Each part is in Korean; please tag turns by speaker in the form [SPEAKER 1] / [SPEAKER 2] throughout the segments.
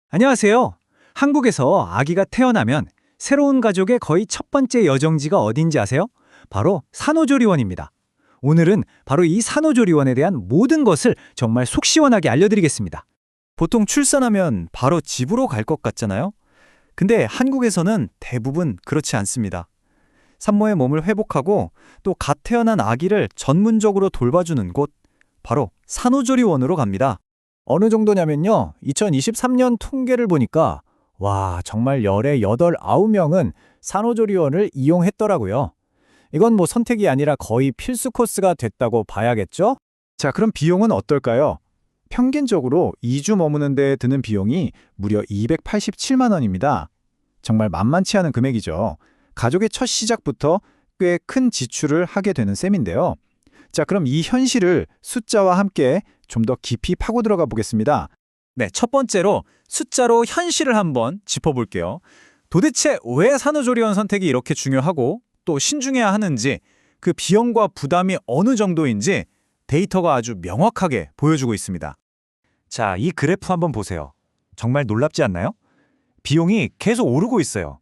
[SPEAKER 1] 안녕하세요. 한국에서 아기가 태어나면 새로운 가족의 거의 첫 번째 여정지가 어딘지 아세요? 바로 산후조리원입니다. 오늘은 바로 이 산후조리원에 대한 모든 것을 정말 속 시원하게 알려드리겠습니다.
[SPEAKER 2] 보통 출산하면 바로 집으로 갈 것 같잖아요? 근데 한국에서는 대부분 그렇지 않습니다. 산모의 몸을 회복하고 또 갓 태어난 아기를 전문적으로 돌봐주는 곳, 바로 산후조리원으로 갑니다.
[SPEAKER 1] 어느 정도냐면요. 2023년 통계를 보니까 와, 정말 열의 8, 9명은 산후조리원을 이용했더라고요. 이건 뭐 선택이 아니라 거의 필수 코스가 됐다고 봐야겠죠? 자, 그럼 비용은 어떨까요? 평균적으로 2주 머무는 데 드는 비용이 무려 287만 원입니다. 정말 만만치 않은 금액이죠. 가족의 첫 시작부터 꽤 큰 지출을 하게 되는 셈인데요. 자, 그럼 이 현실을 숫자와 함께 좀 더 깊이 파고 들어가 보겠습니다.
[SPEAKER 2] 네, 첫 번째로 숫자로 현실을 한번 짚어볼게요. 도대체 왜 산후조리원 선택이 이렇게 중요하고 또 신중해야 하는지, 그 비용과 부담이 어느 정도인지 데이터가 아주 명확하게 보여주고 있습니다. 자, 이 그래프 한번 보세요. 정말 놀랍지 않나요? 비용이 계속 오르고 있어요.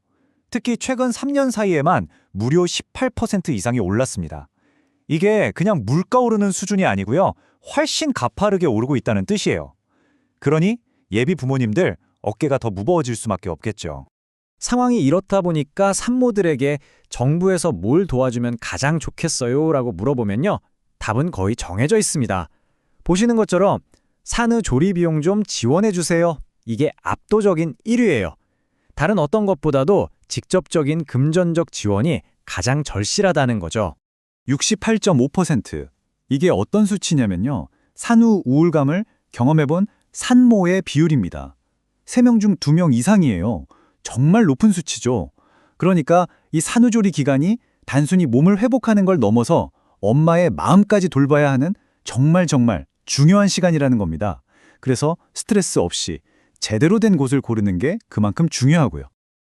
[SPEAKER 2] 특히 최근 3년 사이에만 무려 18% 이상이 올랐습니다. 이게 그냥 물가 오르는 수준이 아니고요. 훨씬 가파르게 오르고 있다는 뜻이에요. 그러니 예비 부모님들 어깨가 더 무거워질 수밖에 없겠죠.
[SPEAKER 1] 상황이 이렇다 보니까 산모들에게 정부에서 뭘 도와주면 가장 좋겠어요? 라고 물어보면요. 답은 거의 정해져 있습니다. 보시는 것처럼 산후조리 비용 좀 지원해 주세요. 이게 압도적인 1위예요. 다른 어떤 것보다도 직접적인 금전적 지원이 가장 절실하다는 거죠.
[SPEAKER 2] 68.5%. 이게 어떤 수치냐면요. 산후 우울감을 경험해본 산모의 비율입니다. 3명 중 2명 이상이에요. 정말 높은 수치죠. 그러니까 이 산후조리 기간이 단순히 몸을 회복하는 걸 넘어서 엄마의 마음까지 돌봐야 하는 정말 중요한 시간이라는 겁니다. 그래서 스트레스 없이 제대로 된 곳을 고르는 게 그만큼 중요하고요.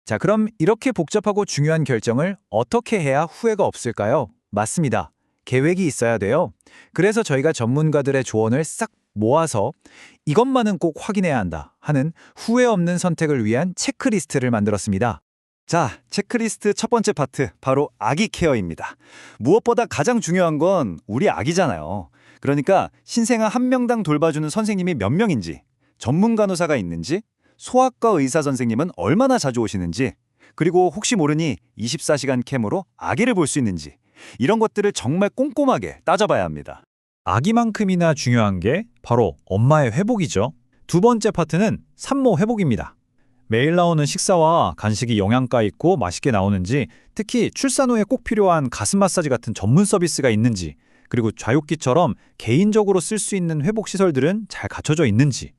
[SPEAKER 1] 자, 그럼 이렇게 복잡하고 중요한 결정을 어떻게 해야 후회가 없을까요? 맞습니다. 계획이 있어야 돼요. 그래서 저희가 전문가들의 조언을 싹 모아서 이것만은 꼭 확인해야 한다 하는 후회 없는 선택을 위한 체크리스트를 만들었습니다.
[SPEAKER 2] 자, 체크리스트 첫 번째 파트, 바로 아기 케어입니다. 무엇보다 가장 중요한 건 우리 아기잖아요. 그러니까 신생아 한 명당 돌봐주는 선생님이 몇 명인지, 전문 간호사가 있는지, 소아과 의사 선생님은 얼마나 자주 오시는지, 그리고 혹시 모르니 24시간 캠으로 아기를 볼 수 있는지, 이런 것들을 정말 꼼꼼하게 따져봐야 합니다.
[SPEAKER 1] 아기만큼이나 중요한 게 바로 엄마의 회복이죠. 두 번째 파트는 산모 회복입니다. 매일 나오는 식사와 간식이 영양가 있고 맛있게 나오는지, 특히 출산 후에 꼭 필요한 가슴 마사지 같은 전문 서비스가 있는지, 그리고 좌욕기처럼 개인적으로 쓸 수 있는 회복 시설들은 잘 갖춰져 있는지,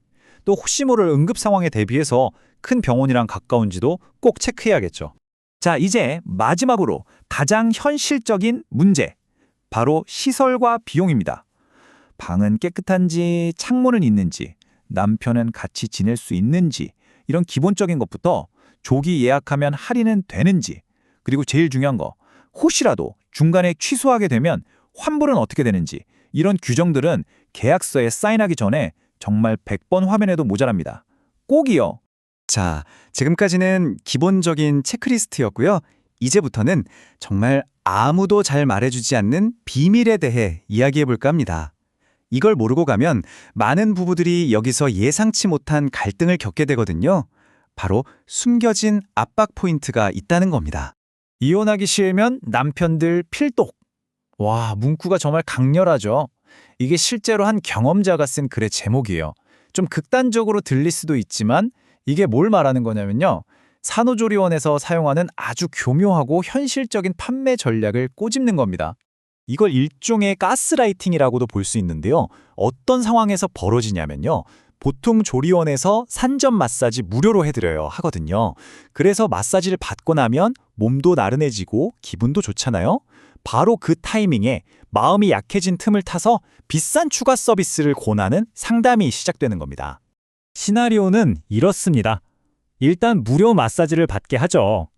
[SPEAKER 1] 또 혹시 모를 응급 상황에 대비해서 큰 병원이랑 가까운지도 꼭 체크해야겠죠.
[SPEAKER 2] 자, 이제 마지막으로 가장 현실적인 문제, 바로 시설과 비용입니다. 방은 깨끗한지, 창문은 있는지, 남편은 같이 지낼 수 있는지, 이런 기본적인 것부터 조기 예약하면 할인은 되는지, 그리고 제일 중요한 거, 혹시라도 중간에 취소하게 되면 환불은 어떻게 되는지, 이런 규정들은 계약서에 사인하기 전에 정말 100번 화면에도 모자랍니다. 꼭이요.
[SPEAKER 1] 자, 지금까지는 기본적인 체크리스트였고요. 이제부터는 정말 아무도 잘 말해주지 않는 비밀에 대해 이야기해볼까 합니다. 이걸 모르고 가면 많은 부부들이 여기서 예상치 못한 갈등을 겪게 되거든요. 바로 숨겨진 압박 포인트가 있다는 겁니다. 이혼하기 싫으면 남편들 필독. 와, 문구가 정말 강렬하죠. 이게 실제로 한 경험자가 쓴 글의 제목이에요. 좀 극단적으로 들릴 수도 있지만 이게 뭘 말하는 거냐면요. 산후조리원에서 사용하는 아주 교묘하고 현실적인 판매 전략을 꼬집는 겁니다. 이걸 일종의 가스라이팅이라고도 볼 수 있는데요. 어떤 상황에서 벌어지냐면요. 보통 조리원에서 산전 마사지 무료로 해드려요 하거든요. 그래서 마사지를 받고 나면 몸도 나른해지고 기분도 좋잖아요. 바로 그 타이밍에 마음이 약해진 틈을 타서 비싼 추가 서비스를 권하는 상담이 시작되는 겁니다. 시나리오는 이렇습니다. 일단 무료 마사지를 받게 하죠.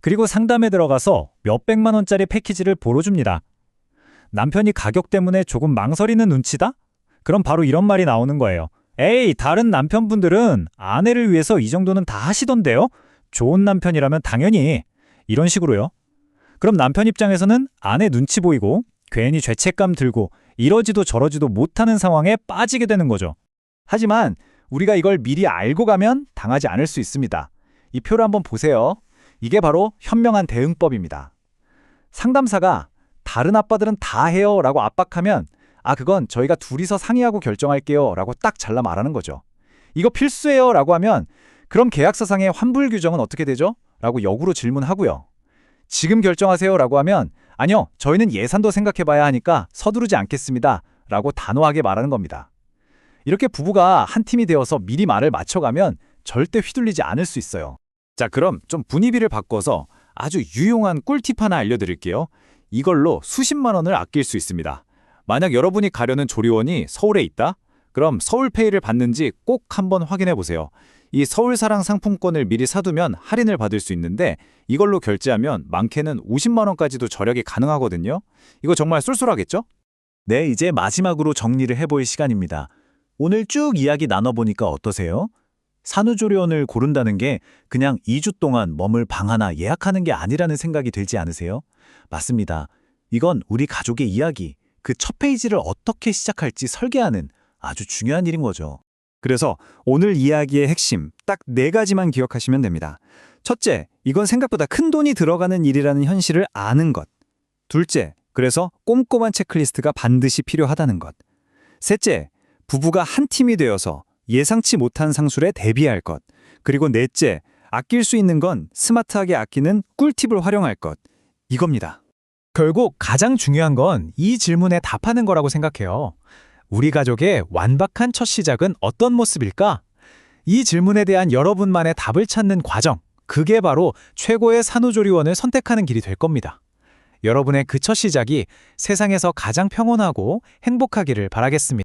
[SPEAKER 1] 그리고 상담에 들어가서 몇백만 원짜리 패키지를 보러 줍니다. 남편이 가격 때문에 조금 망설이는 눈치다? 그럼 바로 이런 말이 나오는 거예요.
[SPEAKER 2] 에이, 다른 남편분들은 아내를 위해서 이 정도는 다 하시던데요? 좋은 남편이라면 당연히. 이런 식으로요. 그럼 남편 입장에서는 아내 눈치 보이고 괜히 죄책감 들고 이러지도 저러지도 못하는 상황에 빠지게 되는 거죠.
[SPEAKER 1] 하지만 우리가 이걸 미리 알고 가면 당하지 않을 수 있습니다. 이 표를 한번 보세요. 이게 바로 현명한 대응법입니다. 상담사가 다른 아빠들은 다 해요 라고 압박하면 그건 저희가 둘이서 상의하고 결정할게요 라고 딱 잘라 말하는 거죠. 이거 필수예요 라고 하면 그럼 계약서상의 환불 규정은 어떻게 되죠? 라고 역으로 질문하고요. 지금 결정하세요 라고 하면 아니요, 저희는 예산도 생각해봐야 하니까 서두르지 않겠습니다 라고 단호하게 말하는 겁니다. 이렇게 부부가 한 팀이 되어서 미리 말을 맞춰가면 절대 휘둘리지 않을 수 있어요.
[SPEAKER 2] 자, 그럼 좀 분위기를 바꿔서 아주 유용한 꿀팁 하나 알려드릴게요. 이걸로 수십만 원을 아낄 수 있습니다. 만약 여러분이 가려는 조리원이 서울에 있다? 그럼 서울페이를 받는지 꼭 한번 확인해 보세요. 이 서울사랑 상품권을 미리 사두면 할인을 받을 수 있는데 이걸로 결제하면 많게는 50만 원까지도 절약이 가능하거든요. 이거 정말 쏠쏠하겠죠? 네, 이제 마지막으로 정리를 해볼 시간입니다. 오늘 쭉 이야기 나눠보니까 어떠세요? 산후조리원을 고른다는 게 그냥 2주 동안 머물 방 하나 예약하는 게 아니라는 생각이 들지 않으세요? 맞습니다. 이건 우리 가족의 이야기, 그 첫 페이지를 어떻게 시작할지 설계하는 아주 중요한 일인 거죠.
[SPEAKER 1] 그래서 오늘 이야기의 핵심 딱 4가지만 기억하시면 됩니다. 첫째, 이건 생각보다 큰 돈이 들어가는 일이라는 현실을 아는 것. 둘째, 그래서 꼼꼼한 체크리스트가 반드시 필요하다는 것. 셋째, 부부가 한 팀이 되어서 예상치 못한 상술에 대비할 것. 그리고 넷째, 아낄 수 있는 건 스마트하게 아끼는 꿀팁을 활용할 것. 이겁니다.
[SPEAKER 2] 결국 가장 중요한 건 이 질문에 답하는 거라고 생각해요. 우리 가족의 완벽한 첫 시작은 어떤 모습일까? 이 질문에 대한 여러분만의 답을 찾는 과정, 그게 바로 최고의 산후조리원을 선택하는 길이 될 겁니다. 여러분의 그 첫 시작이 세상에서 가장 평온하고 행복하기를 바라겠습니다.